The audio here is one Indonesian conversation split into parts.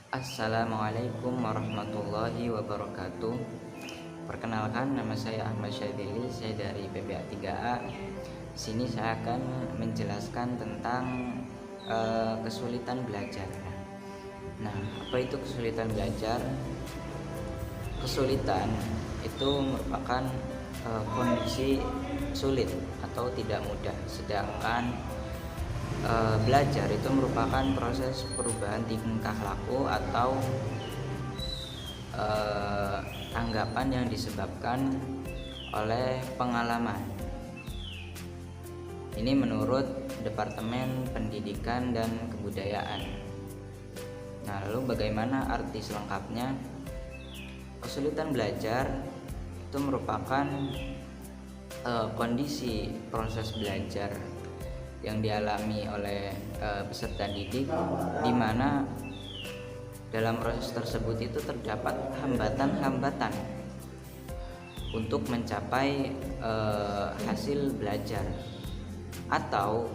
Assalamualaikum warahmatullahi wabarakatuh. Perkenalkan, nama saya Ahmad Syadzili, saya dari PPA 3A. Sini saya akan menjelaskan tentang kesulitan belajar. Nah, apa itu kesulitan belajar? Kesulitan itu merupakan kondisi sulit atau tidak mudah, sedangkan belajar itu merupakan proses perubahan tingkah laku atau tanggapan yang disebabkan oleh pengalaman. Ini menurut Departemen Pendidikan dan Kebudayaan. Nah, lalu bagaimana arti selengkapnya? Kesulitan belajar itu merupakan kondisi proses belajar yang dialami oleh peserta didik, di mana dalam proses tersebut itu terdapat hambatan-hambatan untuk mencapai hasil belajar, atau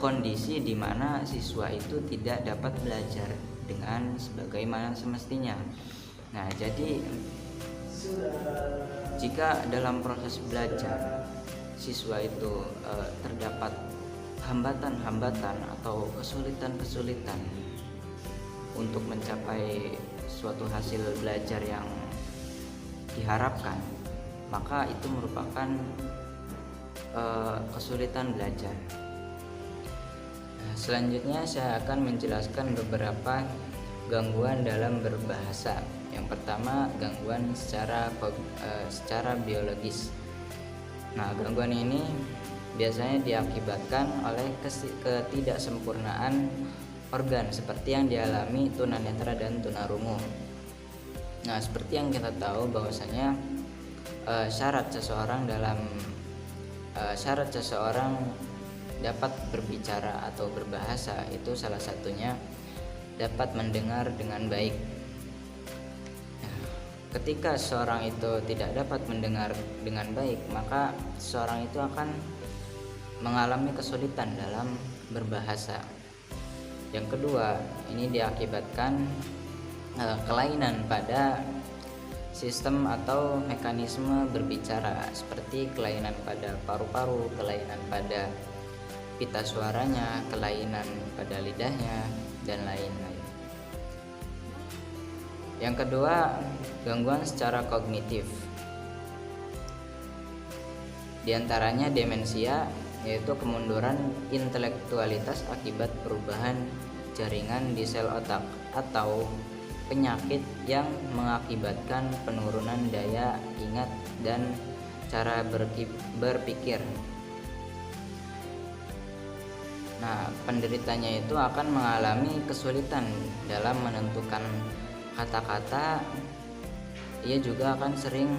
kondisi di mana siswa itu tidak dapat belajar dengan sebagaimana semestinya. Nah, jadi jika dalam proses belajar siswa itu terdapat hambatan-hambatan atau kesulitan-kesulitan untuk mencapai suatu hasil belajar yang diharapkan, maka itu merupakan kesulitan belajar. Nah, selanjutnya saya akan menjelaskan beberapa gangguan dalam berbahasa. Yang pertama, gangguan secara biologis. Nah, gangguan ini biasanya diakibatkan oleh ketidaksempurnaan organ seperti yang dialami tunanetra dan tunarungu. Nah, seperti yang kita tahu bahwasanya syarat seseorang dapat berbicara atau berbahasa itu salah satunya dapat mendengar dengan baik. Ketika seorang itu tidak dapat mendengar dengan baik, maka seorang itu akan mengalami kesulitan dalam berbahasa. Yang kedua, ini diakibatkan kelainan pada sistem atau mekanisme berbicara, seperti kelainan pada paru-paru, kelainan pada pita suaranya, kelainan pada lidahnya, dan lain-lain. Yang kedua, gangguan secara kognitif. Di antaranya demensia, yaitu kemunduran intelektualitas akibat perubahan jaringan di sel otak, atau penyakit yang mengakibatkan penurunan daya ingat dan cara berpikir. Nah, penderitanya itu akan mengalami kesulitan dalam menentukan kata-kata. Ia juga akan sering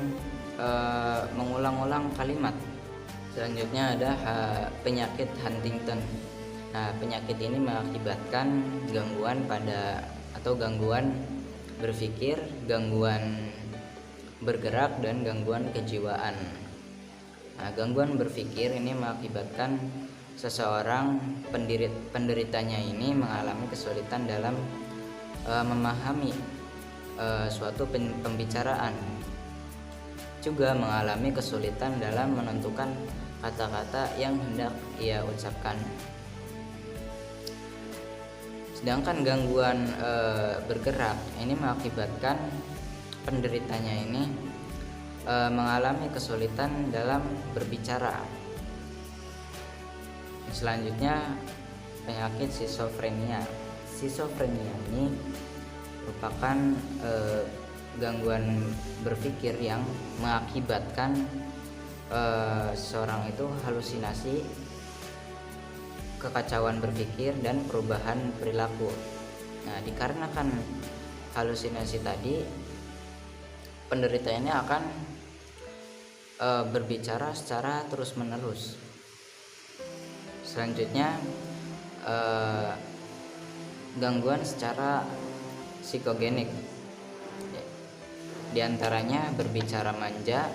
mengulang-ulang kalimat. Selanjutnya ada penyakit Huntington. Nah, penyakit ini mengakibatkan gangguan berpikir, gangguan bergerak, dan gangguan kejiwaan. Nah, gangguan berpikir ini mengakibatkan seseorang penderitanya ini mengalami kesulitan dalam memahami suatu pembicaraan, juga mengalami kesulitan dalam menentukan kata-kata yang hendak ia ucapkan. Sedangkan gangguan bergerak ini mengakibatkan penderitanya ini mengalami kesulitan dalam berbicara. Selanjutnya, penyakit skizofrenia. Skizofrenia ini merupakan gangguan berpikir yang mengakibatkan seorang itu halusinasi, kekacauan berpikir, dan perubahan perilaku. Nah, dikarenakan halusinasi tadi, penderita ini akan berbicara secara terus-menerus. Selanjutnya, gangguan secara psikogenik. Di antaranya berbicara manja,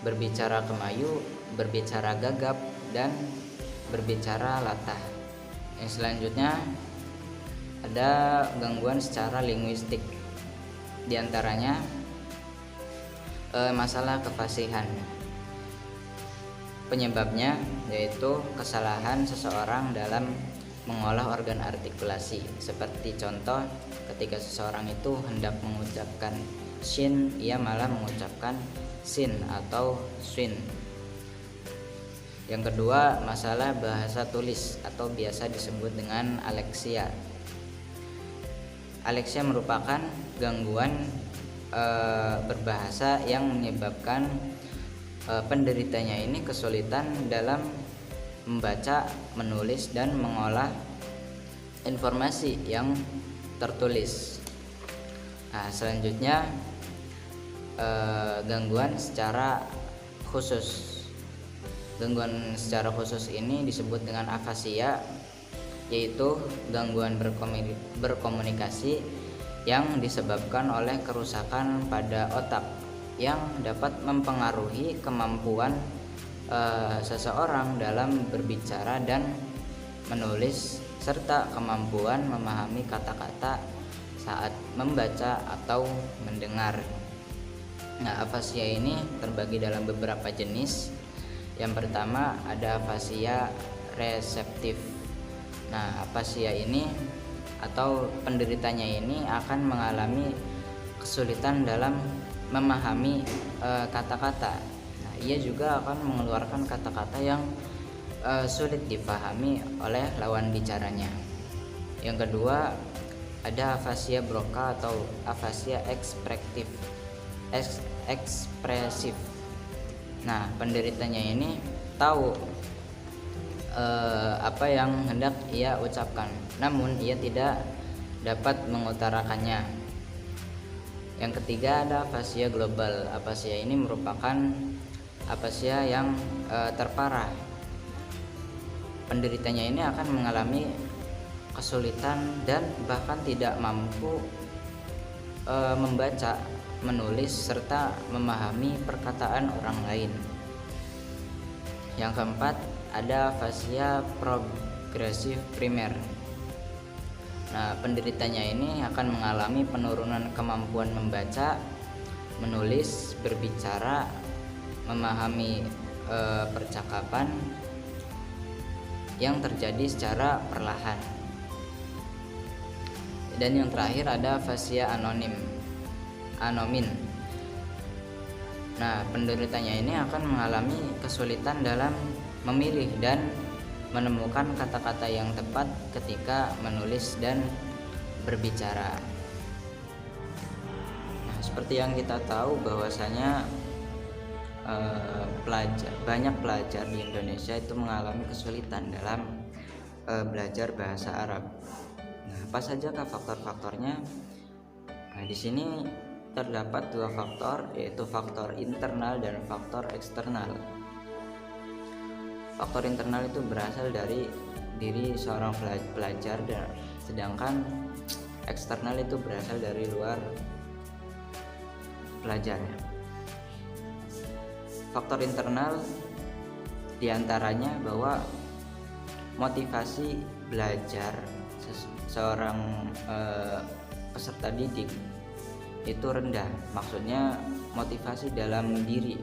berbicara kemayu, berbicara gagap, dan berbicara latah. Yang selanjutnya, Ada gangguan secara linguistik, diantaranya masalah kefasihan. Penyebabnya yaitu kesalahan seseorang dalam mengolah organ artikulasi. Seperti contoh, ketika seseorang itu hendak mengucapkan shin, ia malah mengucapkan sin atau shin. Yang kedua, masalah bahasa tulis atau biasa disebut dengan aleksia. Aleksia merupakan gangguan berbahasa yang menyebabkan penderitanya ini kesulitan dalam membaca, menulis, dan mengolah informasi yang tertulis. Nah, selanjutnya gangguan secara khusus. Gangguan secara khusus ini disebut dengan afasia, yaitu gangguan berkomunikasi yang disebabkan oleh kerusakan pada otak yang dapat mempengaruhi kemampuan seseorang dalam berbicara dan menulis, serta kemampuan memahami kata-kata saat membaca atau mendengar. Nah, afasia ini terbagi dalam beberapa jenis. Yang pertama ada afasia reseptif. Nah, afasia ini atau penderitanya ini akan mengalami kesulitan dalam memahami kata-kata. Nah, ia juga akan mengeluarkan kata-kata yang sulit dipahami oleh lawan bicaranya. Yang kedua ada afasia Broca atau afasia ekspresif. Nah, penderitanya ini tahu apa yang hendak ia ucapkan, namun ia tidak dapat mengutarakannya. Yang ketiga ada afasia global. Afasia ini merupakan afasia yang terparah. Penderitanya ini akan mengalami kesulitan dan bahkan tidak mampu membaca, menulis, serta memahami perkataan orang lain. Yang keempat ada afasia progresif primer. Nah, penderitanya ini akan mengalami penurunan kemampuan membaca, menulis, berbicara, memahami percakapan yang terjadi secara perlahan. Dan yang terakhir ada afasia anomin. Nah, penderitanya ini akan mengalami kesulitan dalam memilih dan menemukan kata-kata yang tepat ketika menulis dan berbicara. Nah, seperti yang kita tahu bahwasanya banyak pelajar di Indonesia itu mengalami kesulitan dalam belajar bahasa Arab. Nah, apa sajakah faktor-faktornya? Nah, di sini terdapat dua faktor, yaitu faktor internal dan faktor eksternal. Faktor internal itu berasal dari diri seorang pelajar, dan sedangkan eksternal itu berasal dari luar pelajar. Faktor internal diantaranya bahwa motivasi belajar seorang peserta didik itu rendah. Maksudnya motivasi dalam diri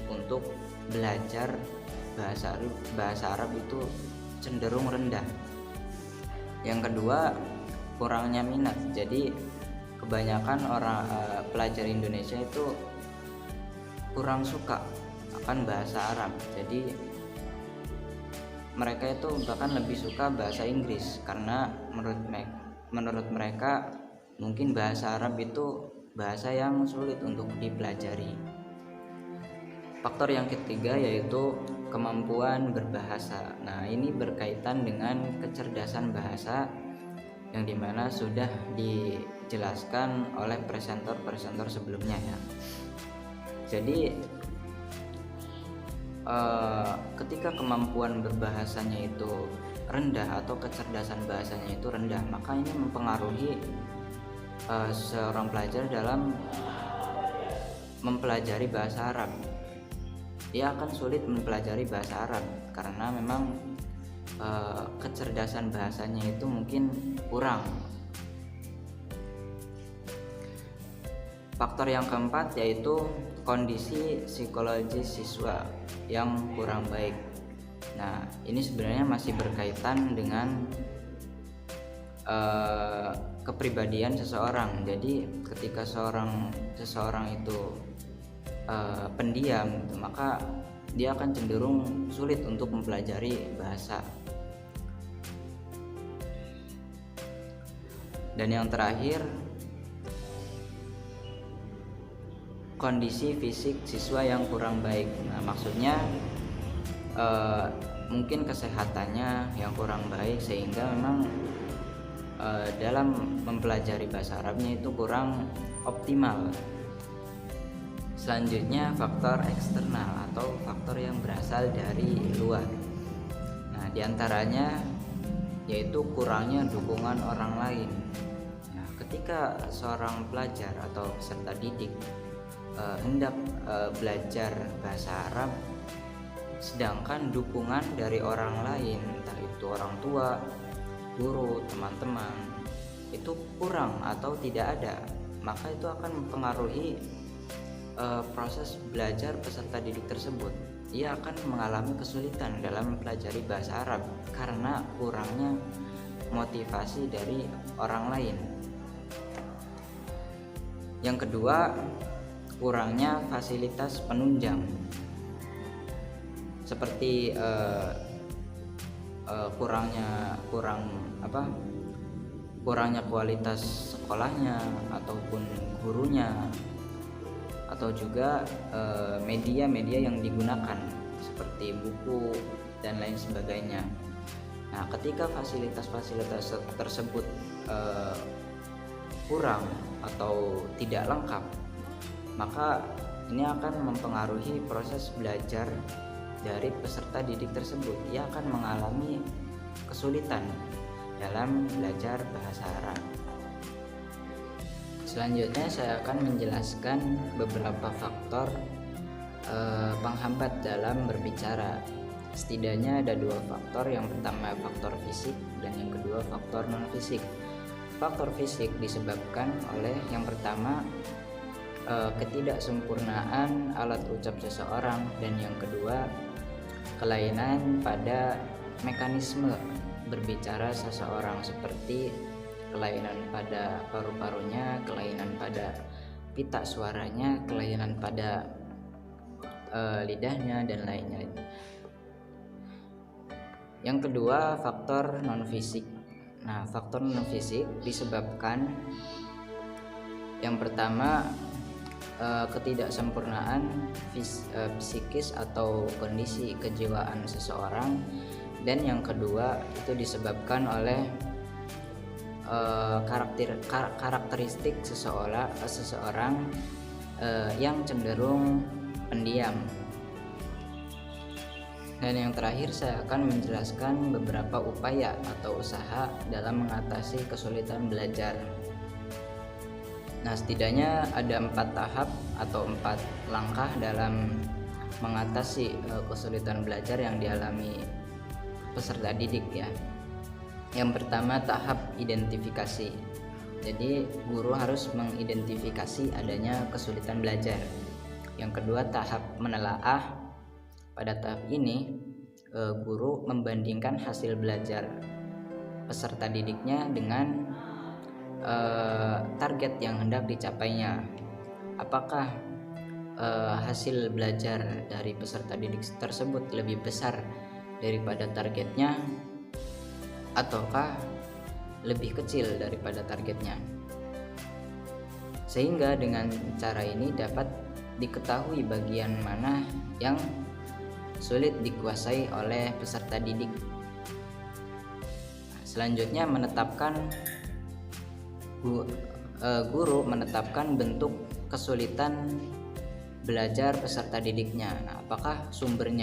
untuk belajar bahasa Arab itu cenderung rendah. Yang kedua, kurangnya minat. Jadi kebanyakan orang pelajar Indonesia itu kurang suka akan bahasa Arab. Jadi mereka itu bahkan lebih suka bahasa Inggris karena menurut mereka mungkin bahasa Arab itu bahasa yang sulit untuk dipelajari. Faktor yang ketiga yaitu kemampuan berbahasa. Nah, ini berkaitan dengan kecerdasan bahasa yang dimana sudah dijelaskan oleh presenter sebelumnya ya. Jadi ketika kemampuan berbahasanya itu rendah atau kecerdasan bahasanya itu rendah, maka ini mempengaruhi seorang pelajar dalam mempelajari bahasa Arab. Dia akan sulit mempelajari bahasa Arab karena memang kecerdasan bahasanya itu mungkin kurang. Faktor yang keempat yaitu kondisi psikologis siswa yang kurang baik. Nah, ini sebenarnya masih berkaitan dengan kepribadian seseorang. Jadi ketika seseorang itu pendiam, maka dia akan cenderung sulit untuk mempelajari bahasa. Dan yang terakhir, kondisi fisik siswa yang kurang baik. Nah, maksudnya mungkin kesehatannya yang kurang baik sehingga memang dalam mempelajari bahasa Arabnya itu kurang optimal. Selanjutnya faktor eksternal atau faktor yang berasal dari luar. Nah, diantaranya yaitu kurangnya dukungan orang lain. Nah, ketika seorang pelajar atau peserta didik hendak belajar bahasa Arab, sedangkan dukungan dari orang lain, entah itu orang tua, guru, teman-teman, itu kurang atau tidak ada, maka itu akan mempengaruhi proses belajar peserta didik tersebut. Ia akan mengalami kesulitan dalam mempelajari bahasa Arab karena kurangnya motivasi dari orang lain. Yang kedua, kurangnya fasilitas penunjang seperti kurangnya kualitas sekolahnya ataupun gurunya, atau juga media-media yang digunakan seperti buku dan lain sebagainya. Nah, ketika fasilitas-fasilitas tersebut kurang atau tidak lengkap, maka ini akan mempengaruhi proses belajar dari peserta didik tersebut. Ia akan mengalami kesulitan dalam belajar bahasa Arab. Selanjutnya saya akan menjelaskan beberapa faktor penghambat dalam berbicara. Setidaknya ada dua faktor, yang pertama faktor fisik dan yang kedua faktor non fisik. Faktor fisik disebabkan oleh yang pertama ketidaksempurnaan alat ucap seseorang, dan yang kedua kelainan pada mekanisme berbicara seseorang seperti kelainan pada paru-parunya, kelainan pada pita suaranya, kelainan pada lidahnya dan lainnya. Yang kedua, faktor non fisik. Nah, faktor non fisik disebabkan yang pertama ketidaksempurnaan psikis atau kondisi kejiwaan seseorang, dan yang kedua itu disebabkan oleh karakteristik seseorang yang cenderung pendiam. Dan yang terakhir, saya akan menjelaskan beberapa upaya atau usaha dalam mengatasi kesulitan belajar. Nah, setidaknya ada 4 tahap atau 4 langkah dalam mengatasi kesulitan belajar yang dialami peserta didik ya. Yang pertama, tahap identifikasi. Jadi guru harus mengidentifikasi adanya kesulitan belajar. Yang kedua, tahap menelaah. Pada tahap ini guru membandingkan hasil belajar peserta didiknya dengan target yang hendak dicapainya. Apakah hasil belajar dari peserta didik tersebut lebih besar daripada targetnya, ataukah lebih kecil daripada targetnya? Sehingga dengan cara ini dapat diketahui bagian mana yang sulit dikuasai oleh peserta didik. Selanjutnya, guru menetapkan bentuk kesulitan belajar peserta didiknya. Nah, apakah sumber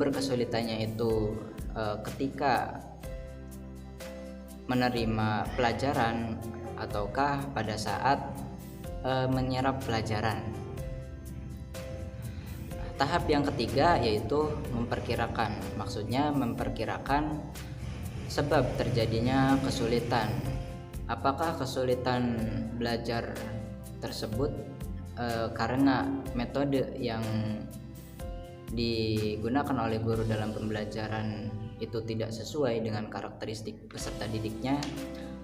kesulitannya itu ketika menerima pelajaran ataukah pada saat menyerap pelajaran. Tahap yang ketiga yaitu memperkirakan. Maksudnya memperkirakan sebab terjadinya kesulitan. Apakah kesulitan belajar tersebut karena metode yang digunakan oleh guru dalam pembelajaran itu tidak sesuai dengan karakteristik peserta didiknya,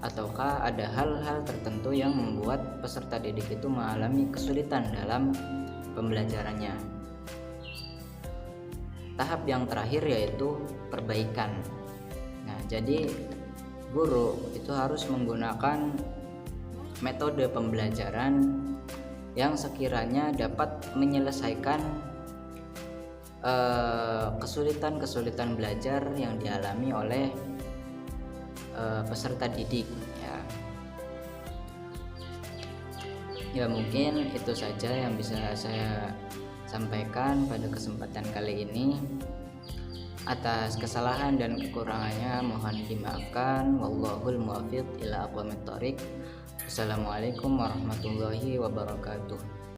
ataukah ada hal-hal tertentu yang membuat peserta didik itu mengalami kesulitan dalam pembelajarannya. Tahap yang terakhir yaitu perbaikan. Nah, jadi guru itu harus menggunakan metode pembelajaran yang sekiranya dapat menyelesaikan kesulitan-kesulitan belajar yang dialami oleh peserta didik ya. Ya, mungkin itu saja yang bisa saya sampaikan pada kesempatan kali ini. Atas kesalahan dan kekurangannya mohon dimaafkan. Wallahul muwaffiq ila aqwamit thoriq. Assalamualaikum warahmatullahi wabarakatuh.